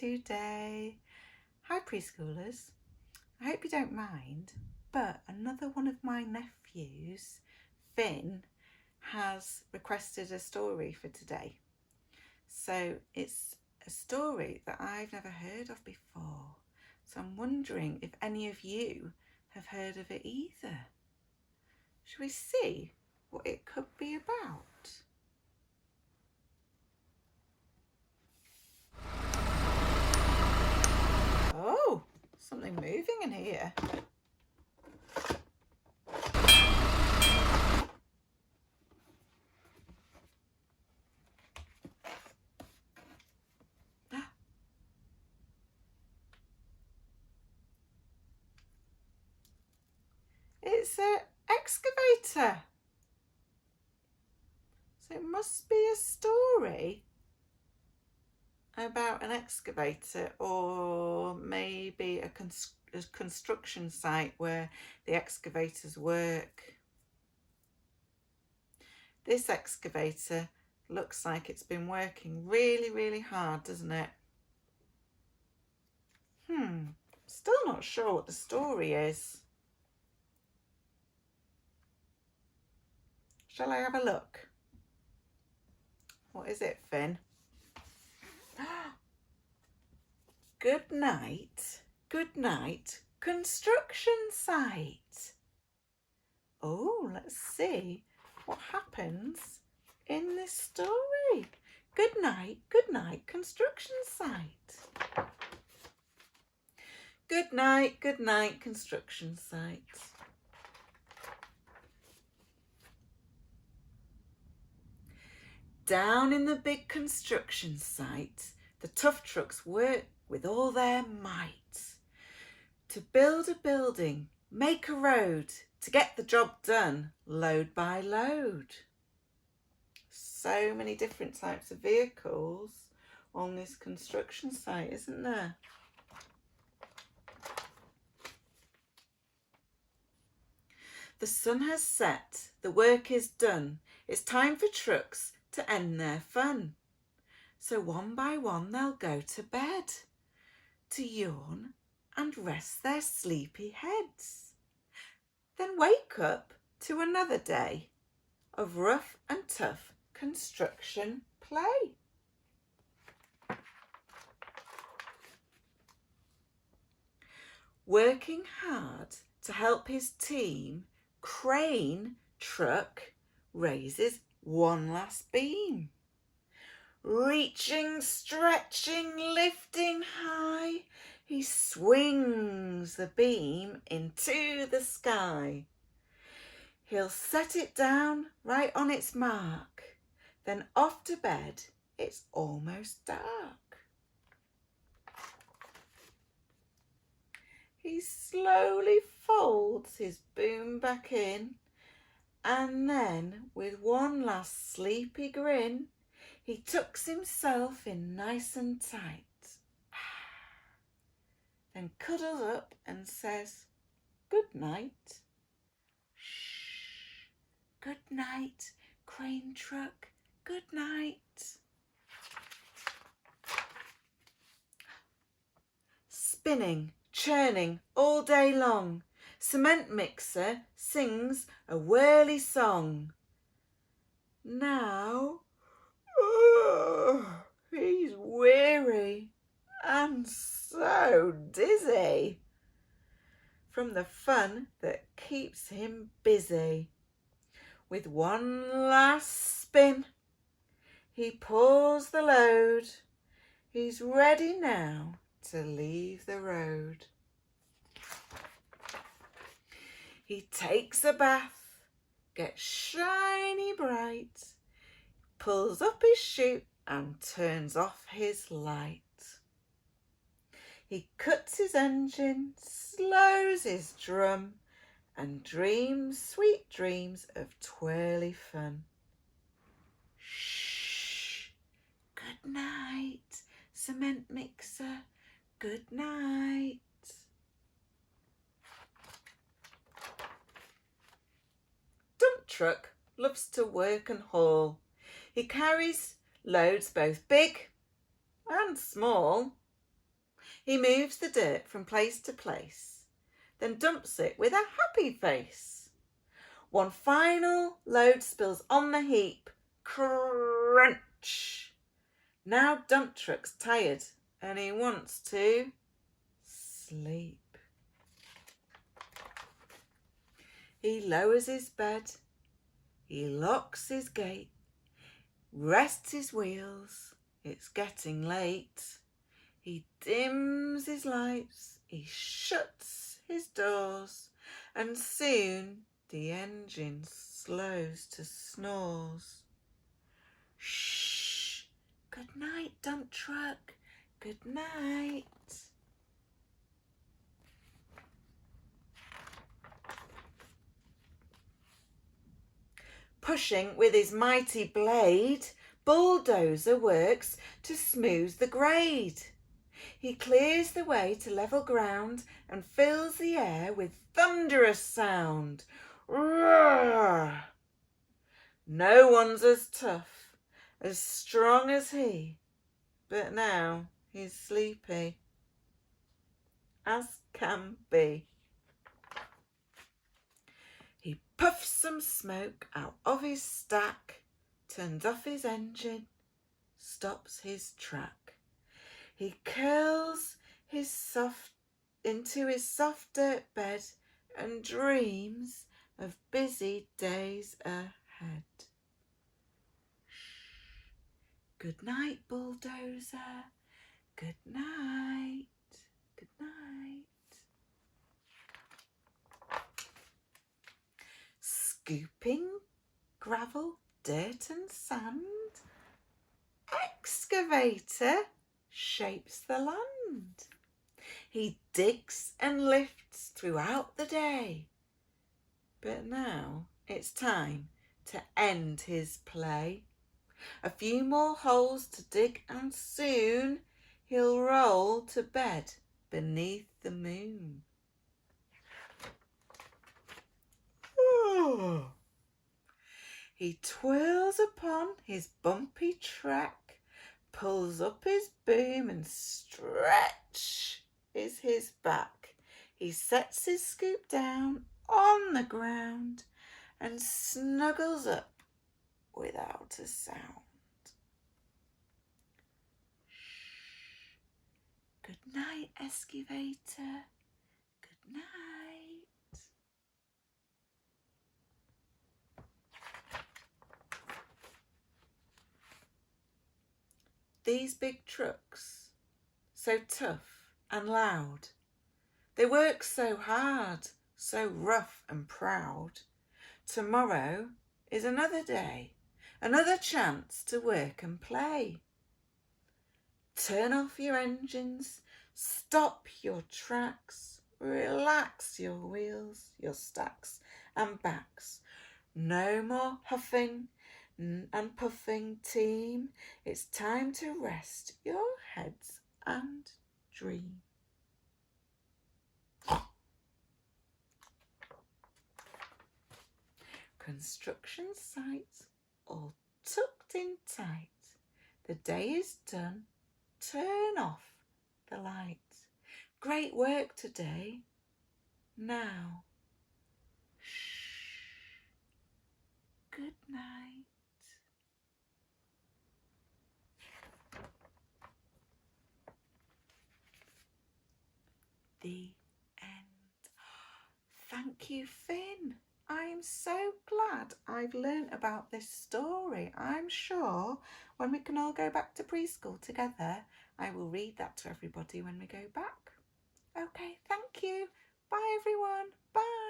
today. Hi preschoolers, I hope you don't mind, but another one of my nephews, Finn, has requested a story for today. So it's a story that I've never heard of before. So I'm wondering if any of you have heard of it either. Shall we see what it could be about? Oh, something moving in here. It's an excavator. So it must be a story about an excavator, or maybe a construction site where the excavators work. This excavator looks like it's been working really hard, doesn't it? Still not sure what the story is. Shall I have a look? What is it, Finn? Goodnight Construction Site. Oh, let's see what happens in this story. Goodnight Construction Site. Goodnight Construction Site. Down in the big construction site, the tough trucks work with all their might to build a building, make a road, to get the job done, load by load. So many different types of vehicles on this construction site, isn't there? The sun has set, the work is done. It's time for trucks to end their fun. So one by one they'll go to bed, to yawn and rest their sleepy heads. Then wake up to another day of rough and tough construction play. Working hard to help his team, crane truck raises one last beam. Reaching, stretching, lifting high, he swings the beam into the sky. He'll set it down right on its mark, then off to bed, it's almost dark. He slowly folds his boom back in, and then with one last sleepy grin, he tucks himself in nice and tight, then cuddles up and says, "Good night." Shh, good night, crane truck, good night. Spinning, churning all day long, cement mixer sings a whirly song. Now, he's weary and so dizzy from the fun that keeps him busy. With one last spin, he pours the load. He's ready now to leave the road. He takes a bath, gets shiny bright, pulls up his chute and turns off his light. He cuts his engine, slows his drum, and dreams sweet dreams of twirly fun. Shh, good night, cement mixer, good night. Dump truck loves to work and haul. He carries loads both big and small. He moves the dirt from place to place, then dumps it with a happy face. One final load spills on the heap. Crunch! Now dump truck's tired and he wants to sleep. He lowers his bed, he locks his gate, rests his wheels, it's getting late. He dims his lights, he shuts his doors, and soon the engine slows to snores. Shh! Good night, dump truck. Good night. Pushing with his mighty blade, bulldozer works to smooth the grade. He clears the way to level ground and fills the air with thunderous sound. Roar! No one's as tough, as strong as he, but now he's sleepy as can be. He puffs some smoke out of his stack, turns off his engine, stops his track. He curls into his soft dirt bed and dreams of busy days ahead. Good night, bulldozer. Good night. Good night. Scooping gravel, dirt and sand, excavator shapes the land. He digs and lifts throughout the day, but now it's time to end his play. A few more holes to dig and soon he'll roll to bed beneath the moon. He twirls upon his bumpy track, pulls up his boom and stretch is his back. He sets his scoop down on the ground and snuggles up without a sound. Good night, excavator. Good night. These big trucks, so tough and loud, they work so hard, so rough and proud. Tomorrow is another day, another chance to work and play. Turn off your engines, stop your tracks, relax your wheels, your stacks and backs. No more huffing and puffing, team. It's time to rest your heads and dream. Construction site all tucked in tight. The day is done. Turn off the light. Great work today. Now, shh. Good night. The end. Thank you, Finn. I am so glad I've learnt about this story. I'm sure when we can all go back to preschool together, I will read that to everybody when we go back. Okay, thank you. Bye everyone. Bye.